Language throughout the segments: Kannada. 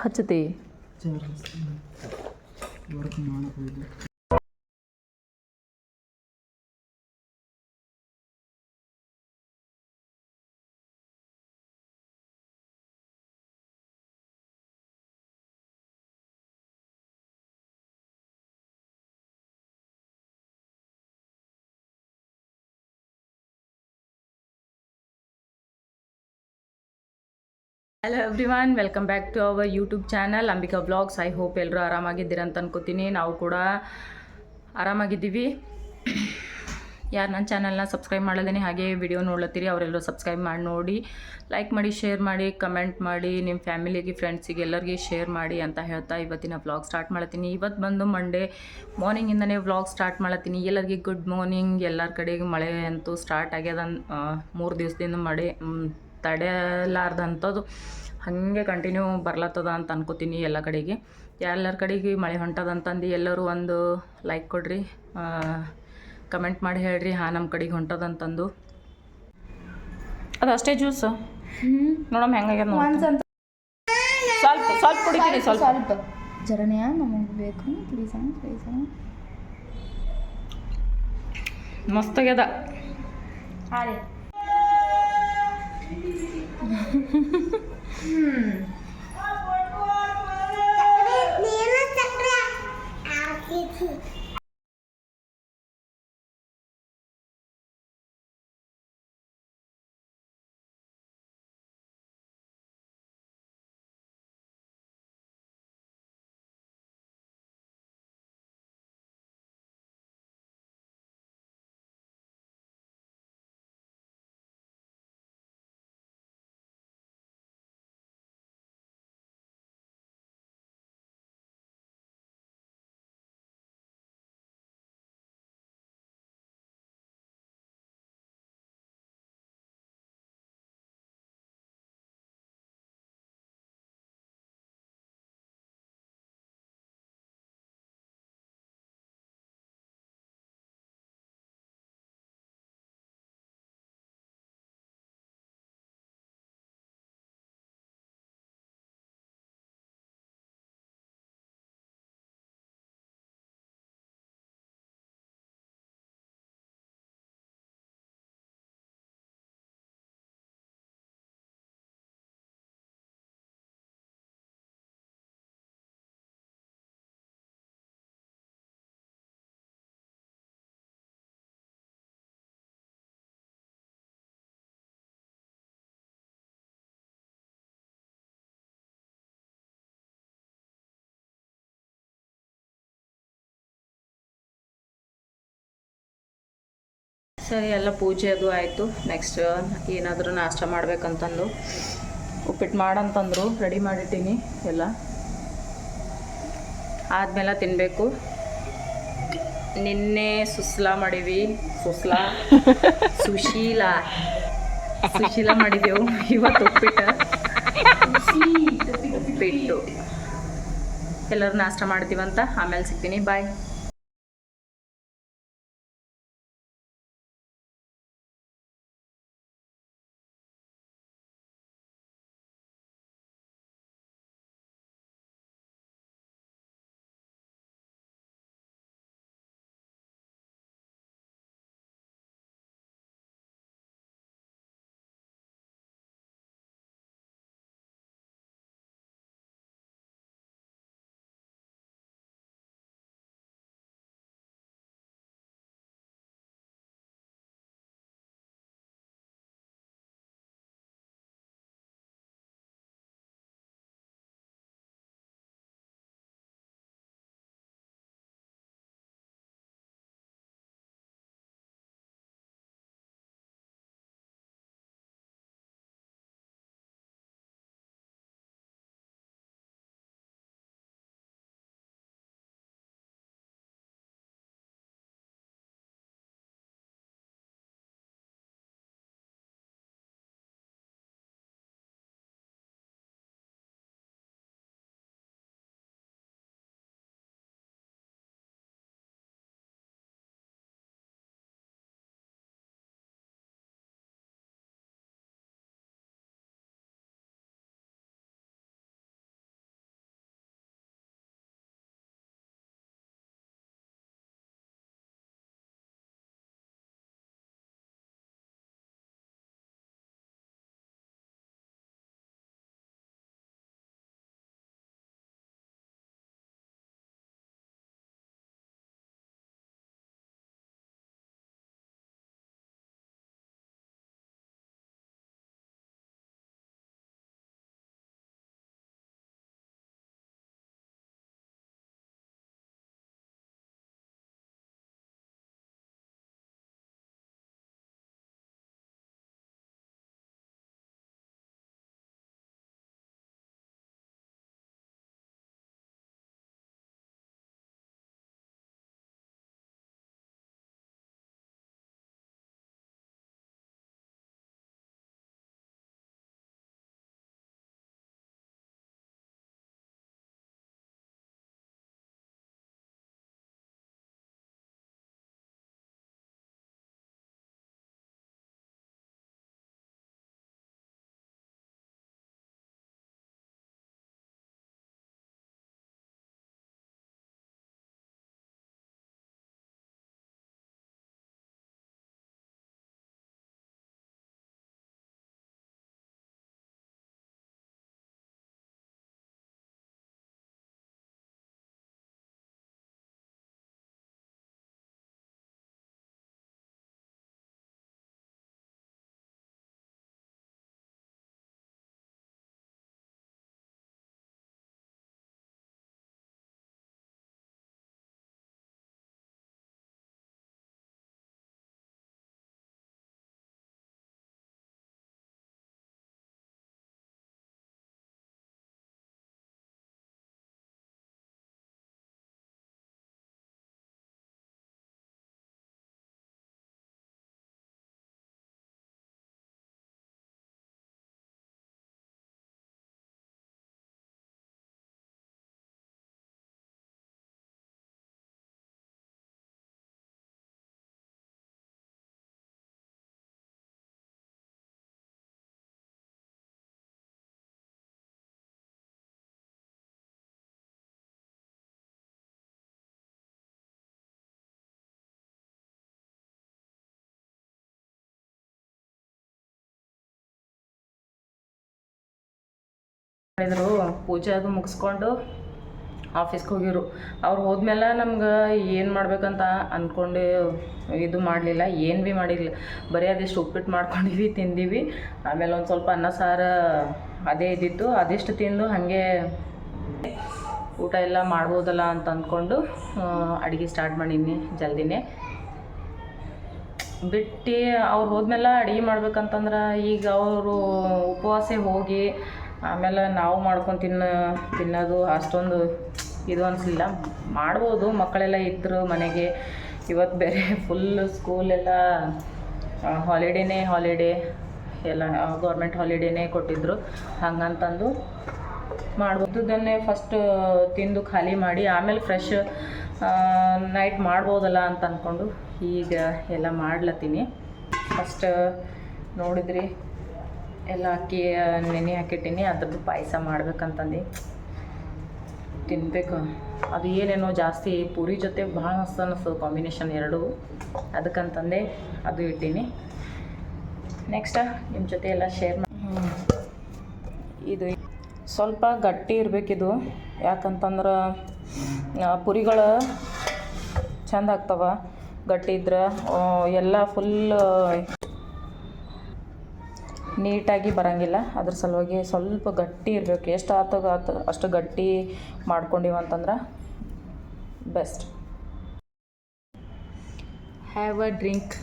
ಹಚ್ಚತಿ ವರ್ಕ್ ಮಾಡಬಹುದು. Hello everyone, welcome back to our YouTube channel Ambika vlogs. I hope ಎಲ್ಲರೂ ಆರಾಮಾಗಿದ್ದೀರ ಅಂತ ಅನ್ಕೋತೀನಿ. ನಾವು ಕೂಡ ಆರಾಮಾಗಿದ್ದೀವಿ. ಯಾರು ನನ್ನ ಚಾನಲ್ನ ಸಬ್ಸ್ಕ್ರೈಬ್ ಮಾಡಲೇನೆ ಹಾಗೆ ವಿಡಿಯೋ ನೋಡ್ಲತ್ತೀರಿ ಅವರೆಲ್ಲರೂ ಸಬ್ಸ್ಕ್ರೈಬ್ ಮಾಡಿ ನೋಡಿ, ಲೈಕ್ ಮಾಡಿ, ಶೇರ್ ಮಾಡಿ, ಕಮೆಂಟ್ ಮಾಡಿ, ನಿಮ್ಮ ಫ್ಯಾಮಿಲಿಗೆ, ಫ್ರೆಂಡ್ಸಿಗೆ ಎಲ್ಲರಿಗೆ ಶೇರ್ ಮಾಡಿ ಅಂತ ಹೇಳ್ತಾ ಇವತ್ತಿನ ವ್ಲಾಗ್ ಸ್ಟಾರ್ಟ್ ಮಾಡ್ತೀನಿ. ಇವತ್ತು ಬಂದು ಮಂಡೇ ಮಾರ್ನಿಂಗಿಂದನೇ ವ್ಲಾಗ್ ಸ್ಟಾರ್ಟ್ ಮಾಡ್ತೀನಿ. ಎಲ್ಲರಿಗೆ ಗುಡ್ ಮಾರ್ನಿಂಗ್. ಎಲ್ಲರ ಕಡೆಗೆ ಮಳೆ ಅಂತೂ ಸ್ಟಾರ್ಟ್ ಆಗ್ಯದ. 3 ದಿವಸದಿಂದ ಮಳೆ ತಡೆಯಲಾರ್ದಂಥದ್ದು ಹಾಗೆ ಕಂಟಿನ್ಯೂ ಬರ್ಲತ್ತದ ಅಂತ ಅನ್ಕೋತೀನಿ. ಎಲ್ಲ ಕಡೆಗೆ ಎಲ್ಲರ ಕಡೆಗೆ ಮಳೆ ಹೊಂಟದಂತಂದು ಎಲ್ಲರೂ ಒಂದು ಲೈಕ್ ಕೊಡ್ರಿ, ಕಮೆಂಟ್ ಮಾಡಿ ಹೇಳ್ರಿ ಹಾಂ ನಮ್ಮ ಕಡೆಗೆ ಹೊಂಟದಂತಂದು. ಅದು ಅಷ್ಟೇ ಜ್ಯೂಸ್ ನೋಡಮ್ಮ ಹೆಂಗಾಗ್ಯದ ಸ್ವಲ್ಪ ಸ್ವಲ್ಪ ಕುಡಿತೀನಿ. ಸ್ವಲ್ಪ ಜರನೆಯ ನಮಗೆ ಬೇಕು ಪ್ಲೀಸ್ ಪ್ಲೀಸ್. ಮಸ್ತಾಗ್ಯದ. ಹಾಂ ರೀ. ಸರಿ, ಎಲ್ಲ ಪೂಜೆ ಅದು ಆಯಿತು. ನೆಕ್ಸ್ಟ್ ಏನಾದರೂ ನಾಷ್ಟ ಮಾಡ್ಬೇಕಂತಂದು ಉಪ್ಪಿಟ್ಟು ಮಾಡಂತಂದರು. ರೆಡಿ ಮಾಡಿಟ್ಟೀನಿ. ಎಲ್ಲ ಆದಮೇಲೆ ತಿನ್ನಬೇಕು. ನಿನ್ನೆ ಸುಸ್ಲಾ ಮಾಡೀವಿ. ಸುಶೀಲ ಮಾಡಿದೆವು. ಇವತ್ತು ಉಪ್ಪಿಟ್ಟು. ಎಲ್ಲರೂ ನಾಷ್ಟ ಮಾಡ್ತೀವಂತ. ಆಮೇಲೆ ಸಿಗ್ತೀನಿ. ಬಾಯ್. ಮಾಡಿದ್ರು ಪೂಜೆ ಅದು ಮುಗಿಸ್ಕೊಂಡು ಆಫೀಸ್ಗೆ ಹೋಗಿರು. ಅವ್ರು ಹೋದ್ಮೇಲೆ ನಮ್ಗೆ ಏನು ಮಾಡ್ಬೇಕಂತ ಅಂದ್ಕೊಂಡು ಇದು ಮಾಡಲಿಲ್ಲ, ಏನು ಭೀ ಮಾಡಿರಲಿಲ್ಲ. ಬರೀ ಅದಿಷ್ಟು ಉಪ್ಪಿಟ್ಟು ಮಾಡ್ಕೊಂಡಿವಿ, ತಿಂದೀವಿ. ಆಮೇಲೆ ಒಂದು ಸ್ವಲ್ಪ ಅನ್ನ ಸಾರು ಅದೇ ಇದ್ದಿತ್ತು, ಅದಿಷ್ಟು ತಿಂದು ಹಾಗೆ ಊಟ ಎಲ್ಲ ಮಾಡ್ಬೋದಲ್ಲ ಅಂತ ಅಂದ್ಕೊಂಡು ಅಡುಗೆ ಸ್ಟಾರ್ಟ್ ಮಾಡೀನಿ ಜಲ್ದಿನೇ. ಬಿಟ್ಟು ಅವ್ರು ಹೋದ್ಮೇಲೆ ಅಡುಗೆ ಮಾಡ್ಬೇಕಂತಂದ್ರೆ ಈಗ ಅವರು ಉಪವಾಸ ಹೋಗಿ ಆಮೇಲೆ ನಾವು ಮಾಡ್ಕೊಂಡು ತಿನ್ನೋದು ಅಷ್ಟೊಂದು ಇದು ಅನಿಸಲಿಲ್ಲ. ಮಾಡ್ಬೋದು, ಮಕ್ಕಳೆಲ್ಲ ಇದ್ದರು ಮನೆಗೆ. ಇವತ್ತು ಬೇರೆ ಫುಲ್ ಸ್ಕೂಲೆಲ್ಲ ಹಾಲಿಡೇ ಎಲ್ಲ ಗೌರ್ಮೆಂಟ್ ಹಾಲಿಡೇನೇ ಕೊಟ್ಟಿದ್ದರು. ಹಂಗಂತಂದು ಮಾಡ್ಬೋದನ್ನೇ ಫಸ್ಟ್ ತಿಂದು ಖಾಲಿ ಮಾಡಿ ಆಮೇಲೆ ಫ್ರೆಶ್ ನೈಟ್ ಮಾಡ್ಬೋದಲ್ಲ ಅಂತ ಅಂದ್ಕೊಂಡು ಈಗ ಎಲ್ಲ ಮಾಡ್ಲತ್ತೀನಿ. ಫಸ್ಟ್ ನೋಡಿದ್ರಿ ಎಲ್ಲ ಅಕ್ಕಿ ನೆನೆ ಹಾಕಿಟ್ಟಿನಿ, ಅದ್ರದ್ದು ಪಾಯಸ ಮಾಡ್ಬೇಕಂತಂದು ತಿನ್ನಬೇಕು. ಅದು ಏನೇನೋ ಜಾಸ್ತಿ ಪೂರಿ ಜೊತೆ ಭಾಳ ಮಸ್ತ್ ಅನ್ನಿಸ್ತದೆ ಕಾಂಬಿನೇಷನ್ ಎರಡೂ, ಅದಕ್ಕಂತಂದೆ ಅದು ಇಟ್ಟೀನಿ. ನೆಕ್ಸ್ಟ್ ನಿಮ್ಮ ಜೊತೆ ಎಲ್ಲ ಶೇರ್ ಇದು ಸ್ವಲ್ಪ ಗಟ್ಟಿ ಇರಬೇಕಿದು, ಯಾಕಂತಂದ್ರೆ ಪುರಿಗಳು ಚೆಂದ ಆಗ್ತವ. ಗಟ್ಟಿ ಇದ್ರೆ ಎಲ್ಲ ಫುಲ್ ನೀಟಾಗಿ ಬರೋಂಗಿಲ್ಲ. ಅದ್ರ ಸಲುವಾಗಿ ಸ್ವಲ್ಪ ಗಟ್ಟಿ ಇರಬೇಕು. ಎಷ್ಟು ಆತ ಅಷ್ಟು ಗಟ್ಟಿ ಮಾಡ್ಕೊಂಡಿವಂತಂದ್ರೆ ಬೆಸ್ಟ್. Have a drink.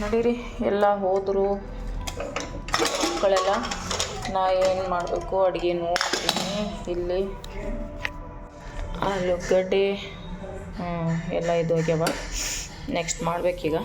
ನೋಡಿರಿ ಎಲ್ಲ ಹೋದರು ಮಕ್ಕಳೆಲ್ಲ. ನಾ ಏನು ಮಾಡಬೇಕು ಅಡುಗೆ ನೋಡ್ತೀನಿ. ಇಲ್ಲಿ ಆಲೂಗಡ್ಡೆ ಎಲ್ಲ ಇದು ಹೋಗ್ಯಾವ. ನೆಕ್ಸ್ಟ್ ಮಾಡ್ಬೇಕೀಗ.